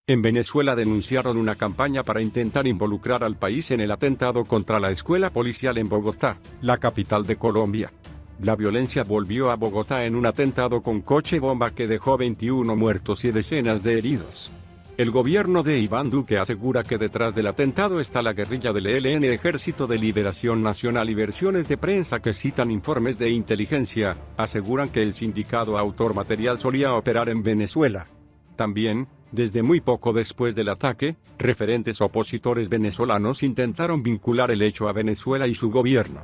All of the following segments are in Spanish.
En Venezuela denunciaron una campaña para intentar involucrar al país en el atentado contra la escuela policial en Bogotá, la capital de Colombia. La violencia volvió a Bogotá en un atentado con coche bomba que dejó 21 muertos y decenas de heridos. El gobierno de Iván Duque asegura que detrás del atentado está la guerrilla del ELN, Ejército de Liberación Nacional, y versiones de prensa que citan informes de inteligencia aseguran que el sindicato Autor Material solía operar en Venezuela. También, desde muy poco después del ataque, referentes opositores venezolanos intentaron vincular el hecho a Venezuela y su gobierno.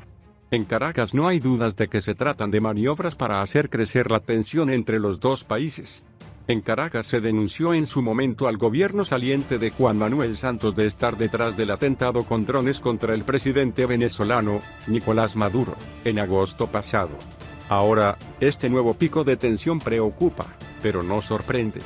En Caracas no hay dudas de que se tratan de maniobras para hacer crecer la tensión entre los dos países. En Caracas se denunció en su momento al gobierno saliente de Juan Manuel Santos de estar detrás del atentado con drones contra el presidente venezolano, Nicolás Maduro, en agosto pasado. Ahora, este nuevo pico de tensión preocupa, pero no sorprende.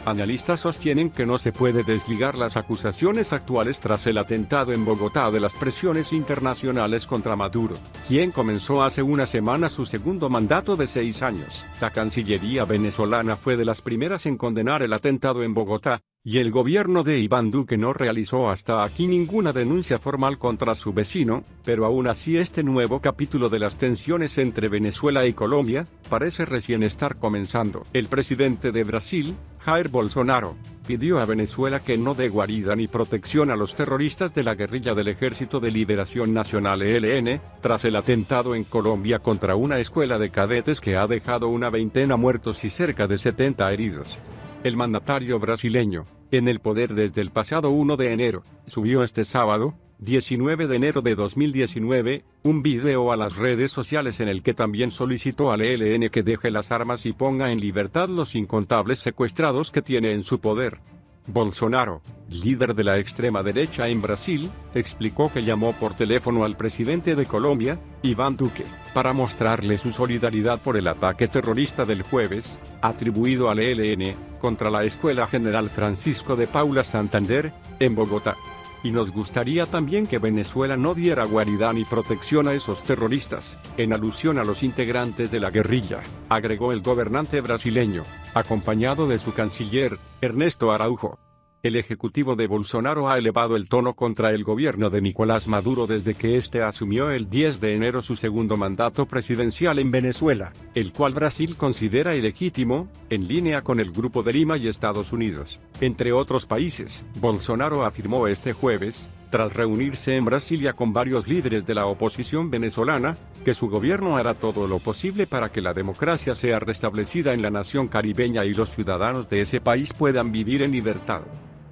Analistas sostienen que no se puede desligar las acusaciones actuales tras el atentado en Bogotá de las presiones internacionales contra Maduro, quien comenzó hace una semana su segundo mandato de 6 años. La Cancillería venezolana fue de las primeras en condenar el atentado en Bogotá, y el gobierno de Iván Duque no realizó hasta aquí ninguna denuncia formal contra su vecino, pero aún así este nuevo capítulo de las tensiones entre Venezuela y Colombia parece recién estar comenzando. El presidente de Brasil, Jair Bolsonaro, pidió a Venezuela que no dé guarida ni protección a los terroristas de la guerrilla del Ejército de Liberación Nacional ELN, tras el atentado en Colombia contra una escuela de cadetes que ha dejado una veintena muertos y cerca de 70 heridos. El mandatario brasileño, en el poder desde el pasado 1 de enero, subió este sábado, 19 de enero de 2019, un video a las redes sociales en el que también solicitó al ELN que deje las armas y ponga en libertad los incontables secuestrados que tiene en su poder. Bolsonaro, líder de la extrema derecha en Brasil, explicó que llamó por teléfono al presidente de Colombia, Iván Duque, para mostrarle su solidaridad por el ataque terrorista del jueves, atribuido al ELN, contra la Escuela General Francisco de Paula Santander, en Bogotá. Y nos gustaría también que Venezuela no diera guarida ni protección a esos terroristas, en alusión a los integrantes de la guerrilla, agregó el gobernante brasileño, acompañado de su canciller, Ernesto Araújo. El ejecutivo de Bolsonaro ha elevado el tono contra el gobierno de Nicolás Maduro desde que este asumió el 10 de enero su segundo mandato presidencial en Venezuela, el cual Brasil considera ilegítimo, en línea con el Grupo de Lima y Estados Unidos, entre otros países. Bolsonaro afirmó este jueves, tras reunirse en Brasilia con varios líderes de la oposición venezolana, que su gobierno hará todo lo posible para que la democracia sea restablecida en la nación caribeña y los ciudadanos de ese país puedan vivir en libertad.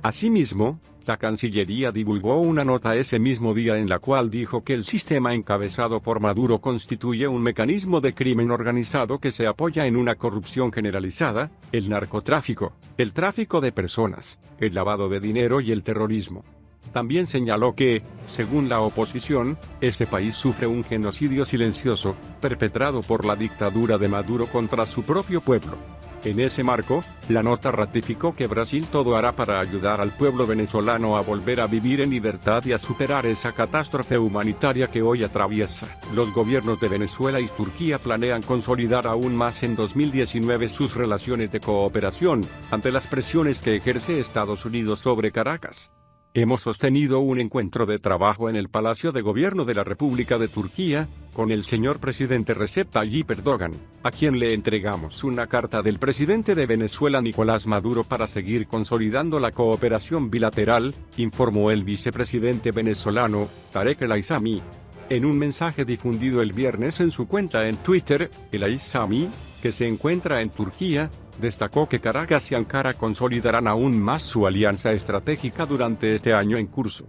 Asimismo, la Cancillería divulgó una nota ese mismo día en la cual dijo que el sistema encabezado por Maduro constituye un mecanismo de crimen organizado que se apoya en una corrupción generalizada, el narcotráfico, el tráfico de personas, el lavado de dinero y el terrorismo. También señaló que, según la oposición, ese país sufre un genocidio silencioso, perpetrado por la dictadura de Maduro contra su propio pueblo. En ese marco, la nota ratificó que Brasil todo hará para ayudar al pueblo venezolano a volver a vivir en libertad y a superar esa catástrofe humanitaria que hoy atraviesa. Los gobiernos de Venezuela y Turquía planean consolidar aún más en 2019 sus relaciones de cooperación, ante las presiones que ejerce Estados Unidos sobre Caracas. Hemos sostenido un encuentro de trabajo en el Palacio de Gobierno de la República de Turquía, con el señor presidente Recep Tayyip Erdogan, a quien le entregamos una carta del presidente de Venezuela Nicolás Maduro para seguir consolidando la cooperación bilateral, informó el vicepresidente venezolano, Tarek El Aissami. En un mensaje difundido el viernes en su cuenta en Twitter, El Aissami, que se encuentra en Turquía, destacó que Caracas y Ankara consolidarán aún más su alianza estratégica durante este año en curso.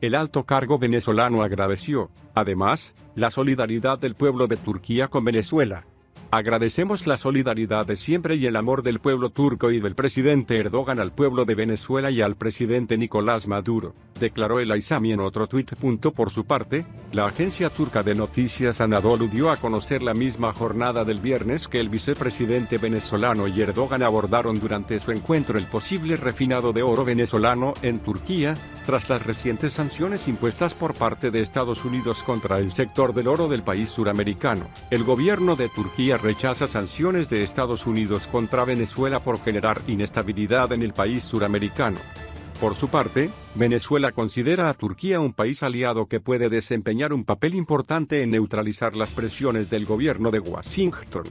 El alto cargo venezolano agradeció, además, la solidaridad del pueblo de Turquía con Venezuela. Agradecemos la solidaridad de siempre y el amor del pueblo turco y del presidente Erdogan al pueblo de Venezuela y al presidente Nicolás Maduro, declaró el Aissami en otro tuit. Por su parte, la agencia turca de noticias Anadolu dio a conocer la misma jornada del viernes que el vicepresidente venezolano y Erdogan abordaron durante su encuentro el posible refinado de oro venezolano en Turquía, tras las recientes sanciones impuestas por parte de Estados Unidos contra el sector del oro del país suramericano. El gobierno de Turquía rechaza sanciones de Estados Unidos contra Venezuela por generar inestabilidad en el país suramericano. Por su parte, Venezuela considera a Turquía un país aliado que puede desempeñar un papel importante en neutralizar las presiones del gobierno de Washington.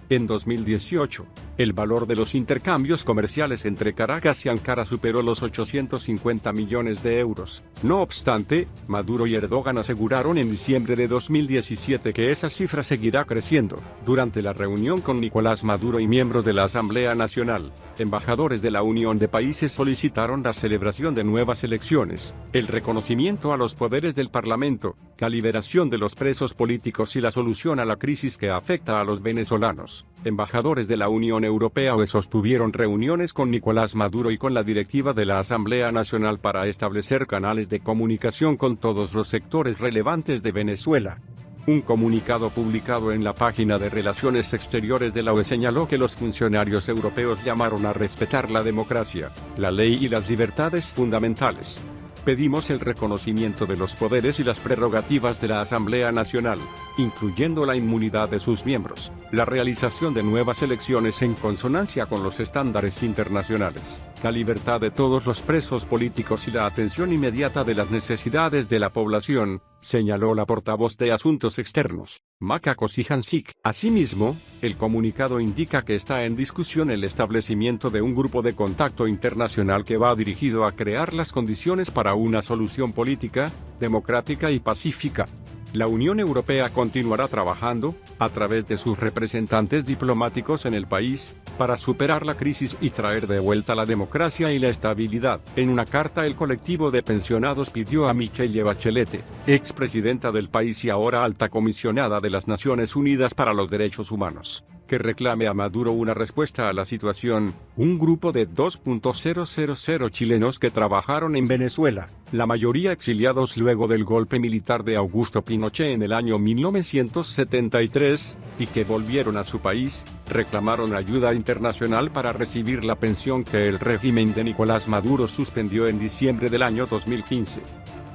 En 2018, el valor de los intercambios comerciales entre Caracas y Ankara superó los 850 millones de euros. No obstante, Maduro y Erdogan aseguraron en diciembre de 2017 que esa cifra seguirá creciendo. Durante la reunión con Nicolás Maduro y miembros de la Asamblea Nacional, embajadores de la Unión de Países solicitaron la celebración de nuevas elecciones, el reconocimiento a los poderes del Parlamento, la liberación de los presos políticos y la solución a la crisis que afecta a los venezolanos. Embajadores de la Unión Europea sostuvieron reuniones con Nicolás Maduro y con la directiva de la Asamblea Nacional para establecer canales de comunicación con todos los sectores relevantes de Venezuela. Un comunicado publicado en la página de Relaciones Exteriores de la UE señaló que los funcionarios europeos llamaron a respetar la democracia, la ley y las libertades fundamentales. Pedimos el reconocimiento de los poderes y las prerrogativas de la Asamblea Nacional, incluyendo la inmunidad de sus miembros, la realización de nuevas elecciones en consonancia con los estándares internacionales, la libertad de todos los presos políticos y la atención inmediata de las necesidades de la población, señaló la portavoz de Asuntos Externos, Maca Kocijancic. Asimismo, el comunicado indica que está en discusión el establecimiento de un grupo de contacto internacional que va dirigido a crear las condiciones para una solución política, democrática y pacífica. La Unión Europea continuará trabajando, a través de sus representantes diplomáticos en el país, para superar la crisis y traer de vuelta la democracia y la estabilidad. En una carta, el colectivo de pensionados pidió a Michelle Bachelet, expresidenta del país y ahora alta comisionada de las Naciones Unidas para los Derechos Humanos, que reclame a Maduro una respuesta a la situación. Un grupo de 2.000 chilenos que trabajaron en Venezuela, la mayoría exiliados luego del golpe militar de Augusto Pinochet en el año 1973, y que volvieron a su país, reclamaron ayuda internacional para recibir la pensión que el régimen de Nicolás Maduro suspendió en diciembre del año 2015.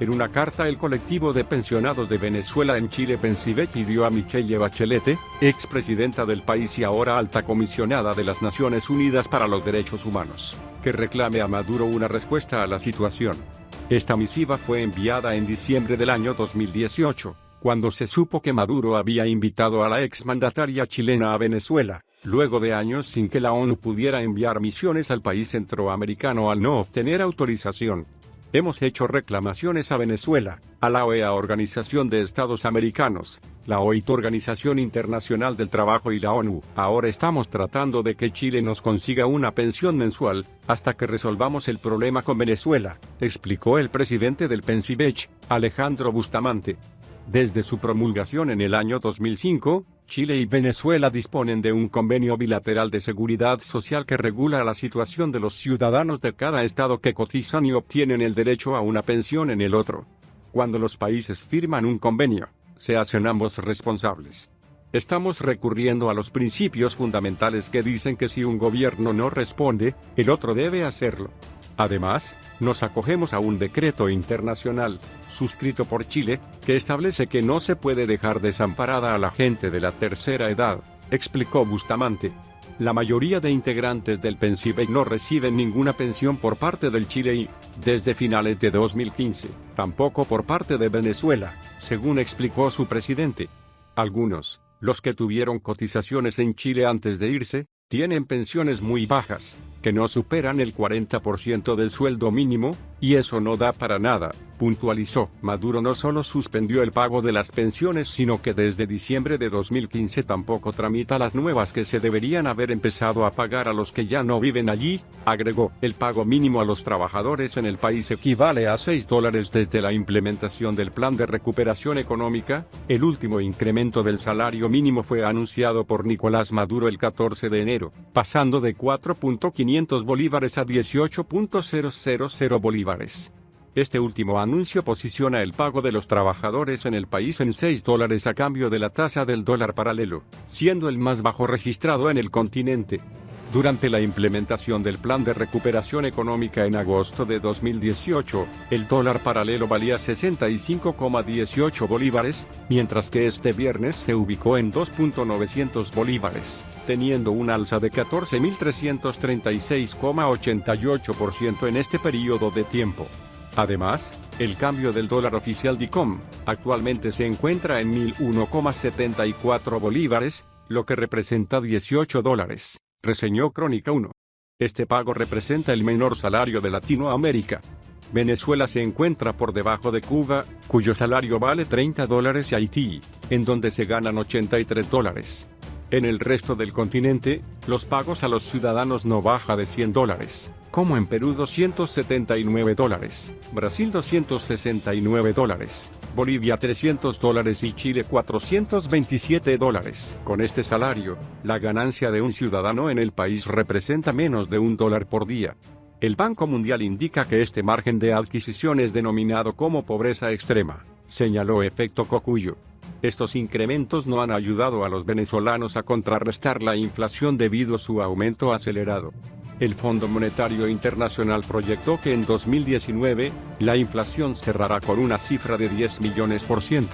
En una carta, el colectivo de pensionados de Venezuela en Chile Pensive pidió a Michelle Bachelet, expresidenta del país y ahora alta comisionada de las Naciones Unidas para los Derechos Humanos, que reclame a Maduro una respuesta a la situación. Esta misiva fue enviada en diciembre del año 2018, cuando se supo que Maduro había invitado a la exmandataria chilena a Venezuela, luego de años sin que la ONU pudiera enviar misiones al país centroamericano al no obtener autorización. Hemos hecho reclamaciones a Venezuela, a la OEA, Organización de Estados Americanos, la OIT, Organización Internacional del Trabajo, y la ONU. Ahora estamos tratando de que Chile nos consiga una pensión mensual, hasta que resolvamos el problema con Venezuela, explicó el presidente del Pensivech, Alejandro Bustamante. Desde su promulgación en el año 2005, Chile y Venezuela disponen de un convenio bilateral de seguridad social que regula la situación de los ciudadanos de cada estado que cotizan y obtienen el derecho a una pensión en el otro. Cuando los países firman un convenio, se hacen ambos responsables. Estamos recurriendo a los principios fundamentales que dicen que si un gobierno no responde, el otro debe hacerlo. Además, nos acogemos a un decreto internacional, suscrito por Chile, que establece que no se puede dejar desamparada a la gente de la tercera edad, explicó Bustamante. La mayoría de integrantes del Pensivech no reciben ninguna pensión por parte del Chile y, desde finales de 2015, tampoco por parte de Venezuela, según explicó su presidente. Algunos, los que tuvieron cotizaciones en Chile antes de irse, tienen pensiones muy bajas, que no superan el 40% del sueldo mínimo, y eso no da para nada, puntualizó. Maduro no solo suspendió el pago de las pensiones, sino que desde diciembre de 2015 tampoco tramita las nuevas que se deberían haber empezado a pagar a los que ya no viven allí, agregó. El pago mínimo a los trabajadores en el país equivale a $6 desde la implementación del Plan de Recuperación Económica. El último incremento del salario mínimo fue anunciado por Nicolás Maduro el 14 de enero, pasando de 4.500 bolívares a 18.000 bolívares. Este último anuncio posiciona el pago de los trabajadores en el país en $6 a cambio de la tasa del dólar paralelo, siendo el más bajo registrado en el continente. Durante la implementación del Plan de Recuperación Económica en agosto de 2018, el dólar paralelo valía 65,18 bolívares, mientras que este viernes se ubicó en 2.900 bolívares, teniendo un alza de 14.336,88% en este periodo de tiempo. Además, el cambio del dólar oficial DICOM actualmente se encuentra en 1.001,74 bolívares, lo que representa 18 dólares. Reseñó Crónica 1. Este pago representa el menor salario de Latinoamérica. Venezuela se encuentra por debajo de Cuba, cuyo salario vale 30 dólares, y Haití, en donde se ganan 83 dólares. En el resto del continente, los pagos a los ciudadanos no baja de 100 dólares, como en Perú 279 dólares, Brasil 269 dólares, Bolivia 300 dólares y Chile 427 dólares. Con este salario, la ganancia de un ciudadano en el país representa menos de $1 por día. El Banco Mundial indica que este margen de adquisición es denominado como pobreza extrema, señaló Efecto Cocuyo. Estos incrementos no han ayudado a los venezolanos a contrarrestar la inflación debido a su aumento acelerado. El Fondo Monetario Internacional proyectó que en 2019, la inflación cerrará con una cifra de 10 millones %.